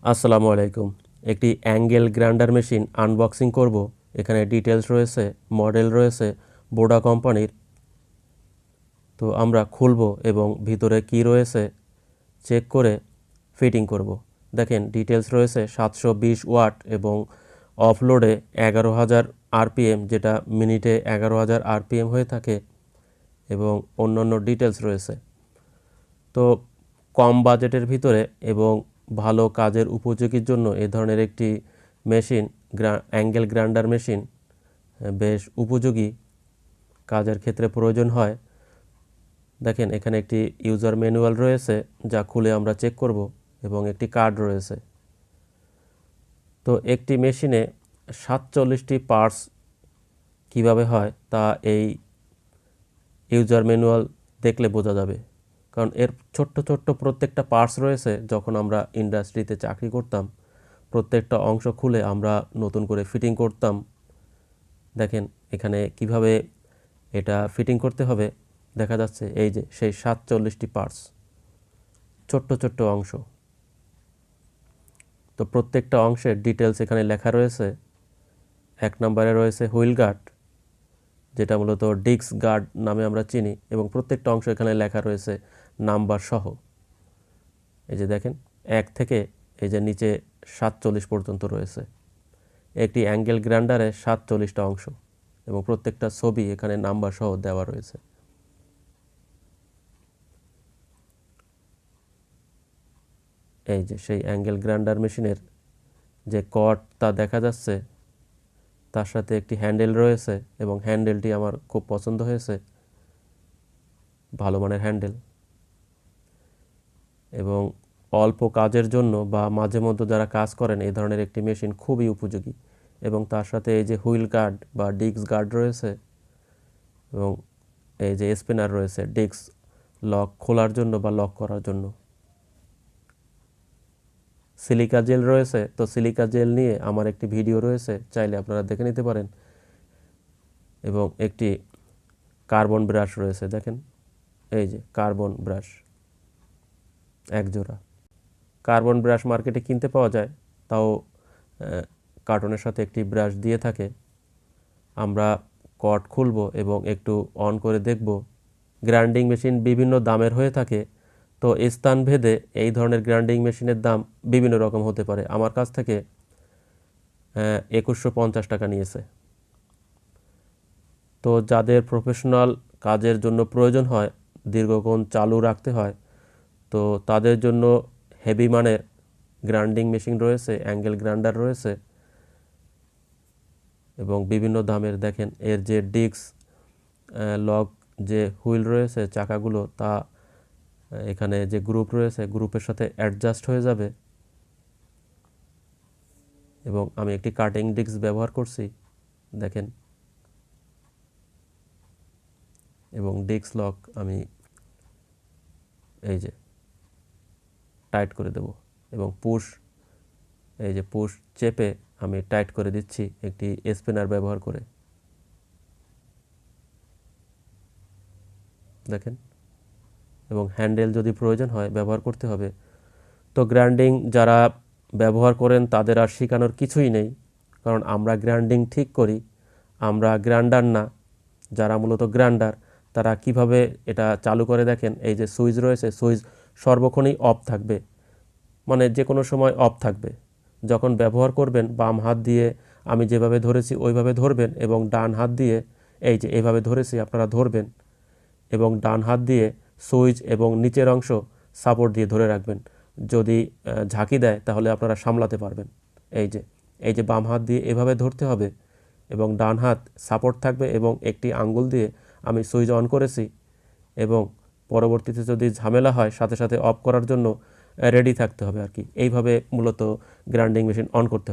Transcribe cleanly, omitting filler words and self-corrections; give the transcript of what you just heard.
আসসালামু আলাইকুম। একটি অ্যাঙ্গেল গ্রাইন্ডার মেশিন আনবক্সিং করব। এখানে ডিটেলস রয়েছে, মডেল রয়েছে বোডা কোম্পানির। তো আমরা খুলব এবং ভিতরে কি রয়েছে চেক করে ফিটিং করব। দেখেন ডিটেলস রয়েছে 720 ওয়াট এবং অফলোডে 11,000 আরপিএম, যেটা মিনিটে 11,000 আরপিএম হয়ে থাকে, এবং অন্যান্য ডিটেলস রয়েছে। তো কম বাজেটের ভিতরে এবং ভালো কাজের উপযোগীর জন্য এ ধরনের একটি মেশিন, অ্যাঙ্গেল গ্রাইন্ডার মেশিন বেশ উপযোগী কাজের ক্ষেত্রে প্রয়োজন হয়। দেখেন এখানে একটি ইউজার ম্যানুয়াল রয়েছে, যা খুলে আমরা চেক করব, এবং একটি কার্ড রয়েছে। তো একটি মেশিনে 47টি পার্টস কিভাবে হয় তা এই ইউজার ম্যানুয়াল দেখলে বোঝা যাবে, কারণ এর ছোট্ট ছোট্ট প্রত্যেকটা পার্টস রয়েছে। যখন আমরা ইন্ডাস্ট্রিতে চাকরি করতাম, প্রত্যেকটা অংশ খুলে আমরা নতুন করে ফিটিং করতাম। দেখেন এখানে কিভাবে এটা ফিটিং করতে হবে দেখা যাচ্ছে। এই যে সেই 47টি পার্টস, ছোট্ট ছোট্ট অংশ। তো প্রত্যেকটা অংশের ডিটেলস এখানে লেখা রয়েছে। 1 নম্বরে রয়েছে হুইল গার্ড, যেটা মূলত ডিস্ক গার্ড নামে আমরা চিনি, এবং প্রত্যেকটা অংশ এখানে লেখা রয়েছে নাম্বার সহ। এই যে দেখেন 1 থেকে এই যে নিচে 47 পর্যন্ত রয়েছে। একটি অ্যাঙ্গেল গ্রাইন্ডারে 47টা অংশ, এবং প্রত্যেকটা ছবি এখানে নাম্বার সহ দেওয়া রয়েছে। এই যে সেই অ্যাঙ্গেল গ্রাইন্ডার মেশিনের যে কর্ড তা দেখা যাচ্ছে, তার সাথে একটি হ্যান্ডেল রয়েছে, এবং হ্যান্ডেলটি আমার খুব পছন্দ হয়েছে, ভালো মানের হ্যান্ডেল। এবং অল্প কাজের জন্য বা মাঝে মধ্যে যারা কাজ করেন এই ধরনের একটি মেশিন খুবই উপযোগী। এবং তার সাথে এই যে হুইল গার্ড বা ডিস্ক গার্ড রয়েছে, এবং এই যে স্পিনার রয়েছে ডিস্ক লক খোলার জন্য বা লক করার জন্য। সিলিকা জেল রয়েছে, তো সিলিকা জেল নিয়ে আমার একটি ভিডিও রয়েছে, চাইলে আপনারা দেখে নিতে পারেন। এবং একটি কার্বন ব্রাশ রয়েছে, দেখেন এই যে কার্বন ব্রাশ, এক জোড়া। কার্বন ব্রাশ মার্কেটে কিনতে পাওয়া যায়, তাও কার্টনের সাথে একটি ব্রাশ দিয়ে থাকে। আমরা কর্ড খুলব এবং একটু অন করে দেখব। গ্রাইন্ডিং মেশিন বিভিন্ন দামের হয়ে থাকে, তো স্থানভেদে এই ধরনের গ্রাইন্ডিং মেশিনের দাম বিভিন্ন রকম হতে পারে। আমার কাছ থেকে 2150 টাকা নিয়েছে। তো যাদের প্রফেশনাল কাজের জন্য প্রয়োজন হয়, দীর্ঘক্ষণ চালু রাখতে হয়, তো তাদের জন্য হেভি মানের গ্রাইন্ডিং মেশিন রয়েছে, অ্যাঙ্গেল গ্রাইন্ডার রয়েছে, এবং বিভিন্ন দামের। দেখেন এর যে ডিস্ক লক, যে হুইল রয়েছে চাকাগুলো, তা এখানে যে গ্রুপ রয়েছে গ্রুপের সাথে অ্যাডজাস্ট হয়ে যাবে। এবং আমি একটি কাটিং ডিস্ক ব্যবহার করছি, দেখেন। এবং ডিস্ক লক আমি এই যে টাইট করে দেব, এবং এই যে পুশ চেপে আমি টাইট করে দিচ্ছি একটি স্পিনার ব্যবহার করে। দেখেন, এবং হ্যান্ডেল যদি প্রয়োজন হয় ব্যবহার করতে হবে। তো গ্রাইন্ডিং যারা ব্যবহার করেন তাদের আর শেখানোর কিছুই নেই, কারণ আমরা গ্রাইন্ডিং ঠিক করি, আমরা গ্রাইন্ডার না। যারা মূলত গ্রাইন্ডার তারা কিভাবে এটা চালু করে দেখেন। এই যে সুইচ রয়েছে, সুইচ সর্বক্ষণই অফ থাকবে, মানে যে কোনো সময় অফ থাকবে। যখন ব্যবহার করবেন বাম হাত দিয়ে আমি যেভাবে ধরেছি ওইভাবে ধরবেন, এবং ডান হাত দিয়ে এই যে এইভাবে ধরেছি আপনারা ধরবেন, এবং ডান হাত দিয়ে সুইচ এবং নিচের অংশ সাপোর্ট দিয়ে ধরে রাখবেন। যদি ঝাঁকি দেয় তাহলে আপনারা সামলাতে পারবেন। এই যে বাম হাত দিয়ে এভাবে ধরতে হবে, এবং ডান হাত সাপোর্ট থাকবে, এবং একটি আঙ্গুল দিয়ে আমি সুইচ অন করেছি, এবং পরবর্তীতে যদি ঝামেলা হয় সাথে সাথে অফ করার জন্য রেডি থাকতে হবে আর কি। এইভাবে মূলত গ্রাইন্ডিং মেশিন অন করতে হবে।